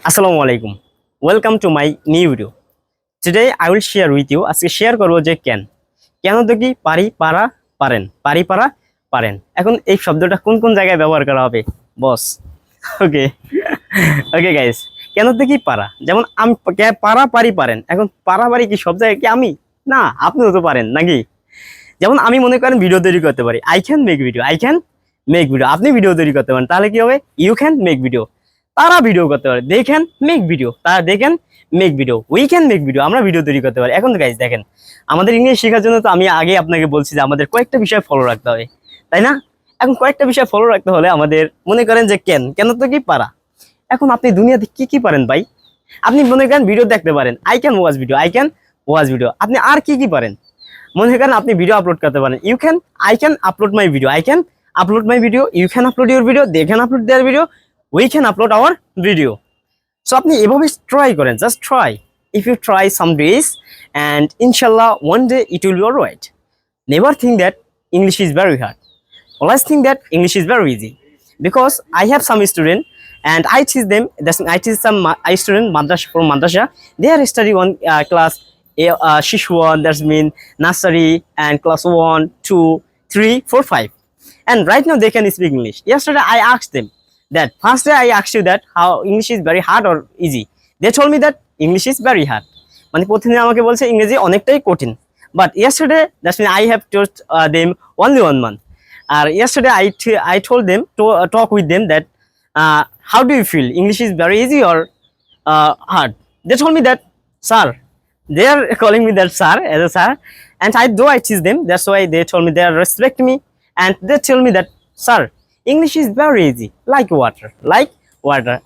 Assalamu alaikum. Welcome to my new video. Today I will share with you আজকে share করব যে কেন তো কি পারি পারা পারেন পারি পারা পারেন। এখন এই শব্দটা কোন কোন জায়গায় ব্যবহার করা হবে বস? ওকে ওকে গাইস, কেন তো কি পারা, যেমন আমি পারা পারি পারেন। এখন পারা পারি কি সব জায়গায় কি আমি? না, আপনিও তো পারেন নাকি? যেমন আমি মনে করেন ভিডিও তৈরি করতে পারি, আই ক্যান মেক ভিডিও, আপনি ভিডিও তৈরি করতে পারেন, তাহলে কি হবে? You can make video. তারা ভিডিও করতে পারে, দে ক্যান মেক ভিডিও, তারা they can make video, we can make video, আমরা ভিডিও তৈরি করতে পারি। এখন তো গাইস দেখেন, আমাদের ইংলিশ শেখার জন্য তো আমি আগে আপনাকে বলছি যে আমাদের কয়েকটা বিষয় ফলো রাখতে হবে, তাই না? এখন কয়েকটা বিষয় ফলো রাখতে হলে আমাদের মনে করেন যে কেন তো কি পারা। এখন আপনি দুনিয়াতে কি কি পারেন ভাই? আপনি মনে করেন ভিডিও দেখতে পারেন, আই ক্যান ওয়াচ ভিডিও, আপনি আর কি কি পারেন? মনে করেন আপনি ভিডিও আপলোড করতে পারেন, I can upload my video, you can upload your video, they can upload their video, we can upload our video. So আপনি এভাবে ট্রাই করেন, just try. If you try some days and inshallah one day it will be alright. Never think that English is very hard. Always think that English is very easy. Because I have some student and I teach some student from madrasa. They are studying on class Shish 1, that's mean nursery, and class 1, 2, 3, 4, 5. And right now they can speak English. Yesterday I asked them that first day I asked you that how English is very hard or easy. They told me that English is very hard. মানে প্রতিদিন আমাকে বলছে ইংরেজি অনেকটাই কঠিন। But yesterday that's mean I have taught them only 1 month. Yesterday I told them to talk with them that how do you feel? English is very easy or hard? They told me that sir. They are calling me that sir as a sir, and I teach them. That's why they told me they respect me, and they tell me that sir, English is very easy, like water.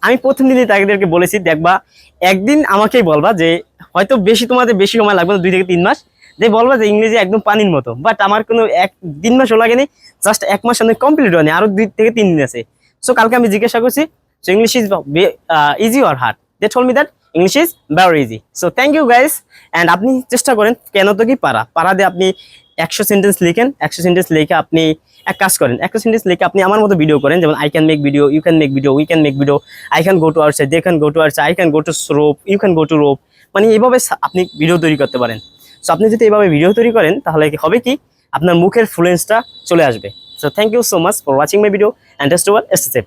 আমি প্রথম দিনই তাদেরকে বলেছি, দেখবা একদিন আমাকেই বলবা যে হয়তো তোমাদের বেশি সময় লাগবে না, 2 থেকে 3 মাস, যে বলবা যে ইংরেজি একদম পানির মতো। বাট আমার কোনো 3 মাসও লাগেনি, জাস্ট 1 মাস আমি কমপ্লিট হয়নি, আরো 2 থেকে 3 দিন আছে। সো কালকে আমি জিজ্ঞাসা করছি so English is easy or hard, they told me that English is very easy. So thank you guys. And আপনি চেষ্টা করেন কেন তো কি পারা দিয়ে আপনি 100 সেন্টেন্স লিখেন। 100 সেন্টেন্স লিখে আপনি এক কাজ করেন, 100 সেন্টেন্স লিখে আপনি আমার মতো ভিডিও করেন, যেমন I can make video, you can make video, we can make video, I can go to outside, they can go to outside, I can go to rope, you can go to rope. মানে এইভাবে আপনি video তৈরি করতে পারেন। So আপনি যদি এইভাবে video তৈরি করেন তাহলে হবে কি, আপনার মুখের ফ্লুয়েন্সটা চলে আসবে। So thank you so much for watching my video and test over, stay safe.